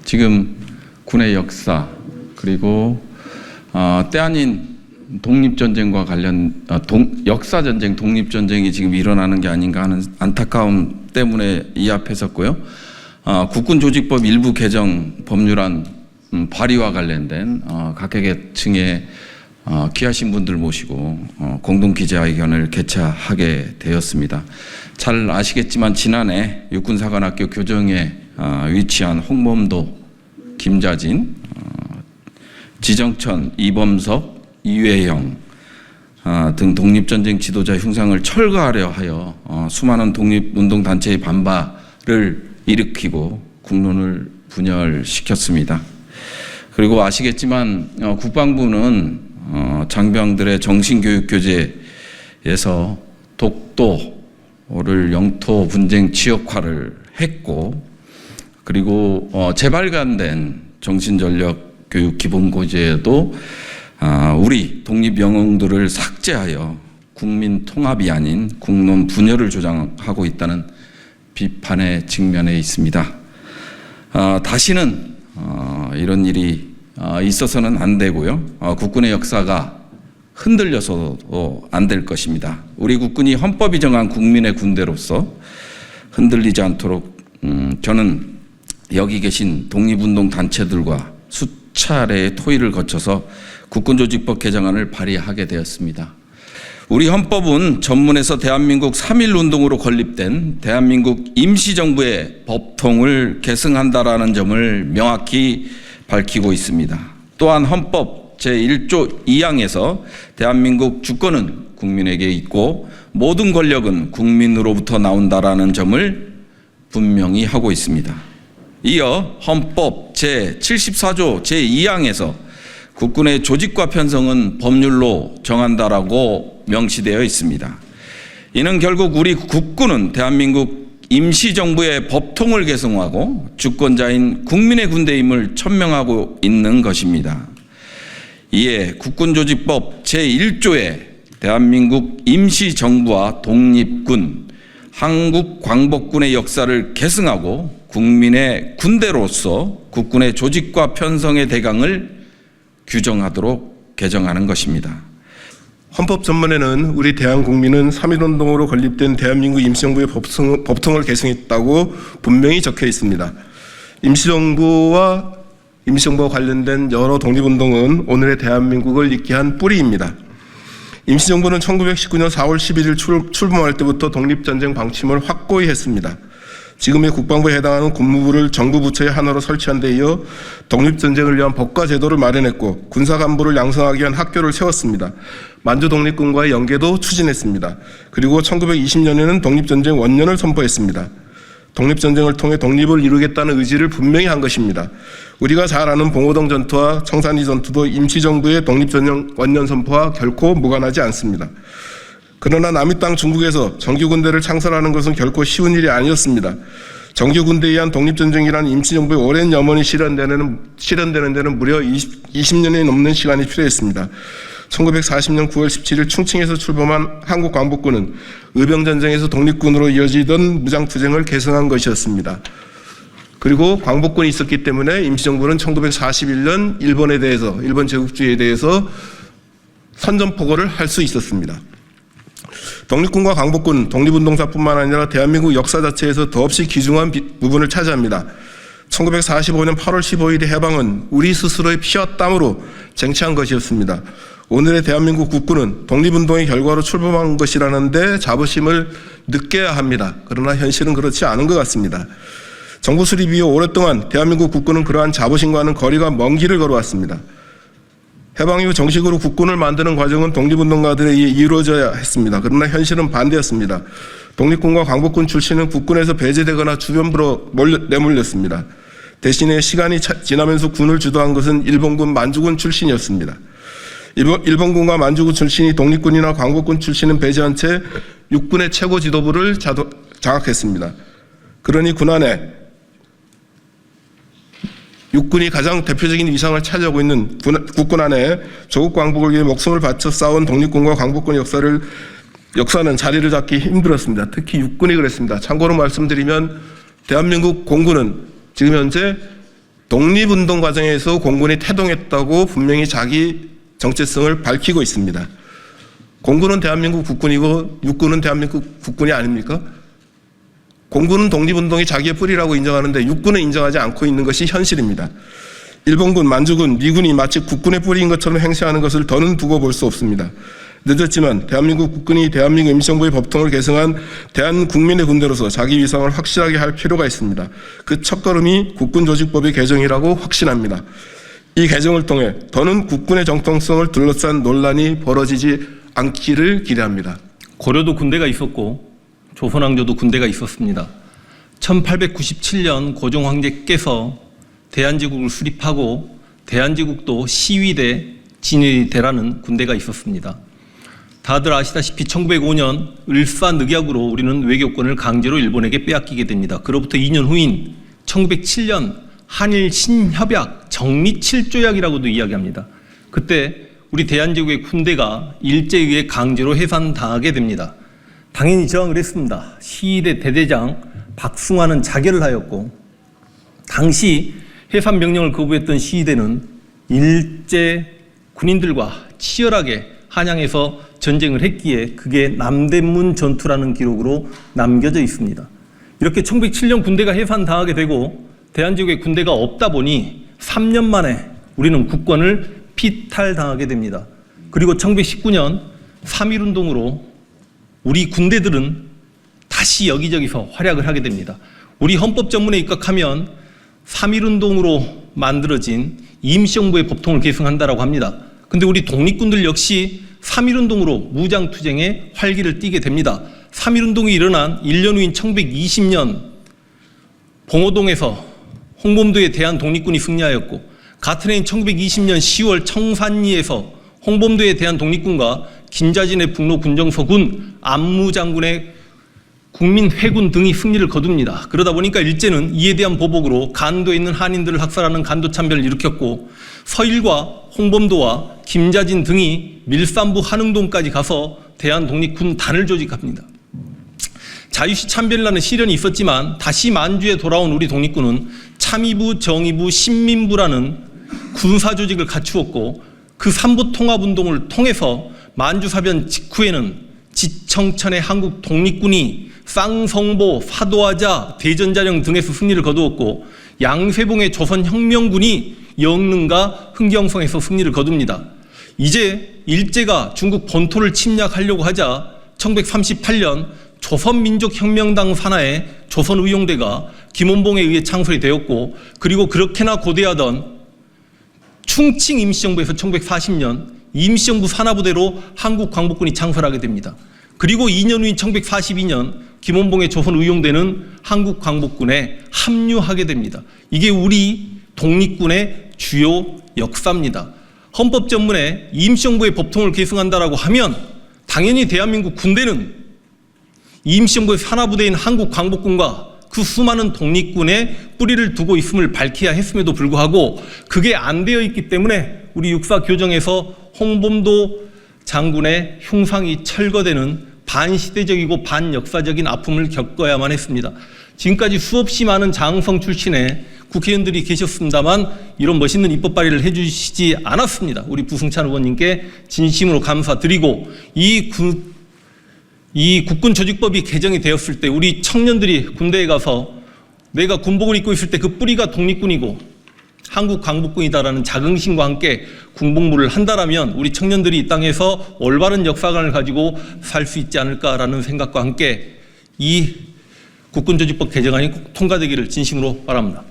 지금 군의 역사 그리고 때 아닌 독립전쟁과 관련 역사전쟁, 독립전쟁이 지금 일어나는 게 아닌가 하는 안타까움 때문에 이 앞에 섰고요. 국군조직법 일부 개정 법률안 발의와 관련된 각계층의 귀하신 분들 모시고 공동기자회견을 개최하게 되었습니다. 잘 아시겠지만 지난해 육군사관학교 교정에 위치한 홍범도, 김자진, 지정천, 이범석, 이회영 등 독립전쟁 지도자 흉상을 철거하려 하여 수많은 독립운동단체의 반발을 일으키고 국론을 분열시켰습니다. 그리고 아시겠지만 국방부는 장병들의 정신교육 교재에서 독도를 영토 분쟁 지역화를 했고, 그리고 재발간된 정신전력 교육 기본고지에도 우리 독립 영웅들을 삭제하여 국민 통합이 아닌 국론 분열을 조장하고 있다는 비판에 직면해 있습니다. 다시는 이런 일이 있어서는 안 되고요. 국군의 역사가 흔들려서도 안 될 것입니다. 우리 국군이 헌법이 정한 국민의 군대로서 흔들리지 않도록 저는 여기 계신 독립운동 단체들과 수차례의 토의를 거쳐서 국군조직법 개정안을 발의하게 되었습니다. 우리 헌법은 전문에서 대한민국 3.1운동으로 건립된 대한민국 임시정부의 법통을 계승한다라는 점을 명확히 밝히고 있습니다. 또한 헌법 제1조 2항에서 대한민국 주권은 국민에게 있고 모든 권력은 국민으로부터 나온다라는 점을 분명히 하고 있습니다. 이어 헌법 제74조 제2항에서 국군의 조직과 편성은 법률로 정한다라고 명시되어 있습니다. 이는 결국 우리 국군은 대한민국 임시정부의 법통을 계승하고 주권자인 국민의 군대임을 천명하고 있는 것입니다. 이에 국군조직법 제1조에 대한민국 임시정부와 독립군, 한국광복군의 역사를 계승하고 국민의 군대로서 국군의 조직과 편성의 대강을 규정하도록 개정하는 것입니다. 헌법 전문에는 우리 대한국민은 3.1운동으로 건립된 대한민국 임시정부의 법통을 계승했다고 분명히 적혀 있습니다. 임시정부와 관련된 여러 독립운동은 오늘의 대한민국을 있게 한 뿌리입니다. 임시정부는 1919년 4월 11일 출범할 때부터 독립전쟁 방침을 확고히 했습니다. 지금의 국방부에 해당하는 군무부를 정부 부처의 하나로 설치한 데 이어 독립전쟁을 위한 법과 제도를 마련했고 군사간부를 양성하기 위한 학교를 세웠습니다. 만주 독립군과의 연계도 추진했습니다. 그리고 1920년에는 독립전쟁 원년을 선포했습니다. 독립전쟁을 통해 독립을 이루겠다는 의지를 분명히 한 것입니다. 우리가 잘 아는 봉오동 전투와 청산리 전투도 임시정부의 독립전쟁 원년 선포와 결코 무관하지 않습니다. 그러나 남의 땅 중국에서 정규군대를 창설하는 것은 결코 쉬운 일이 아니었습니다. 정규군대에 의한 독립전쟁이라는 임시정부의 오랜 염원이 실현되는 데는 무려 20년이 넘는 시간이 필요했습니다. 1940년 9월 17일 충칭에서 출범한 한국광복군은 의병전쟁에서 독립군으로 이어지던 무장투쟁을 계승한 것이었습니다. 그리고 광복군이 있었기 때문에 임시정부는 1941년 일본 제국주의에 대해서 선전포고를 할 수 있었습니다. 독립군과 광복군, 독립운동사뿐만 아니라 대한민국 역사 자체에서 더없이 귀중한 부분을 차지합니다. 1945년 8월 15일의 해방은 우리 스스로의 피와 땀으로 쟁취한 것이었습니다. 오늘의 대한민국 국군은 독립운동의 결과로 출범한 것이라는데 자부심을 느껴야 합니다. 그러나 현실은 그렇지 않은 것 같습니다. 정부 수립 이후 오랫동안 대한민국 국군은 그러한 자부심과는 거리가 먼 길을 걸어왔습니다. 해방 이후 정식으로 국군을 만드는 과정은 독립운동가들에 의해 이루어져야 했습니다. 그러나 현실은 반대였습니다. 독립군과 광복군 출신은 국군에서 배제되거나 주변부로 내몰렸습니다. 대신에 시간이 지나면서 군을 주도한 것은 일본군 만주군 출신이었습니다. 일본군과 만주군 출신이 독립군이나 광복군 출신은 배제한 채 육군의 최고 지도부를 장악했습니다. 그러니 군 안에 육군이 가장 대표적인 위상을 차지하고 있는 국군 안에 조국 광복을 위해 목숨을 바쳐 싸운 독립군과 광복군 역사는 자리를 잡기 힘들었습니다. 특히 육군이 그랬습니다. 참고로 말씀드리면 대한민국 공군은 지금 현재 독립운동 과정에서 공군이 태동했다고 분명히 자기 정체성을 밝히고 있습니다. 공군은 대한민국 국군이고 육군은 대한민국 국군이 아닙니까? 공군은 독립운동이 자기의 뿌리라고 인정하는데 육군은 인정하지 않고 있는 것이 현실입니다. 일본군, 만주군, 미군이 마치 국군의 뿌리인 것처럼 행세하는 것을 더는 두고 볼 수 없습니다. 늦었지만 대한민국 국군이 대한민국 임시정부의 법통을 계승한 대한국민의 군대로서 자기 위상을 확실하게 할 필요가 있습니다. 그 첫걸음이 국군조직법의 개정이라고 확신합니다. 이 개정을 통해 더는 국군의 정통성을 둘러싼 논란이 벌어지지 않기를 기대합니다. 고려도 군대가 있었고 조선왕조도 군대가 있었습니다. 1897년 고종 황제께서 대한제국을 수립하고 대한제국도 시위대, 진위대라는 군대가 있었습니다. 다들 아시다시피 1905년 을사늑약으로 우리는 외교권을 강제로 일본에게 빼앗기게 됩니다. 그로부터 2년 후인 1907년 한일 신협약 정리 7조약이라고도 이야기합니다. 그때 우리 대한제국의 군대가 일제에 의해 강제로 해산당하게 됩니다. 당연히 저항을 했습니다. 시위대 대대장 박승환은 자결을 하였고 당시 해산 명령을 거부했던 시위대는 일제 군인들과 치열하게 한양에서 전쟁을 했기에 그게 남대문 전투라는 기록으로 남겨져 있습니다. 이렇게 1907년 군대가 해산당하게 되고 대한제국의 군대가 없다 보니 3년 만에 우리는 국권을 피탈당하게 됩니다. 그리고 1919년 3.1운동으로 우리 군대들은 다시 여기저기서 활약을 하게 됩니다. 우리 헌법 전문에 입각하면 3.1운동으로 만들어진 임시정부의 법통을 계승한다라고 합니다. 근데 우리 독립군들 역시 3.1운동으로 무장투쟁에 활기를 띠게 됩니다. 3.1운동이 일어난 1년 후인 1920년 봉오동에서 홍범도에 대한 독립군이 승리하였고 같은 해인 1920년 10월 청산리에서 홍범도에 대한 독립군과 김자진의 북로 군정서군, 안무장군의 국민회군 등이 승리를 거둡니다. 그러다 보니까 일제는 이에 대한 보복으로 간도에 있는 한인들을 학살하는 간도참변을 일으켰고 서일과 홍범도와 김자진 등이 밀산부 한흥동까지 가서 대한독립군단을 조직합니다. 자유시 참변이라는 시련이 있었지만 다시 만주에 돌아온 우리 독립군은 참의부, 정의부, 신민부라는 군사조직을 갖추었고 그 삼부통합운동을 통해서 만주사변 직후에는 지청천의 한국 독립군이 쌍성보, 사도하자, 대전자령 등에서 승리를 거두었고 양세봉의 조선혁명군이 영릉과 흥경성에서 승리를 거둡니다. 이제 일제가 중국 본토를 침략하려고 하자 1938년 조선민족혁명당 산하의 조선의용대가 김원봉에 의해 창설이 되었고 그리고 그렇게나 고대하던 충칭 임시정부에서 1940년 임시정부 산하부대로 한국광복군이 창설하게 됩니다. 그리고 2년 후인 1942년 김원봉의 조선의용대는 한국광복군에 합류하게 됩니다. 이게 우리 독립군의 주요 역사입니다. 헌법 전문에 임시정부의 법통을 계승한다라고 하면 당연히 대한민국 군대는 임시정부의 산하부대인 한국광복군과 그 수많은 독립군의 뿌리를 두고 있음을 밝혀야 했음에도 불구하고 그게 안 되어 있기 때문에 우리 육사교정에서 홍범도 장군의 흉상이 철거되는 반시대적이고 반역사적인 아픔을 겪어야만 했습니다. 지금까지 수없이 많은 장성 출신의 국회의원들이 계셨습니다만 이런 멋있는 입법 발의를 해주시지 않았습니다. 우리 부승찬 의원님께 진심으로 감사드리고 이 국군조직법이 개정이 되었을 때 우리 청년들이 군대에 가서 내가 군복을 입고 있을 때 그 뿌리가 독립군이고 한국광복군이다라는 자긍심과 함께 군복무를 한다라면 우리 청년들이 이 땅에서 올바른 역사관을 가지고 살 수 있지 않을까라는 생각과 함께 이 국군조직법 개정안이 꼭 통과되기를 진심으로 바랍니다.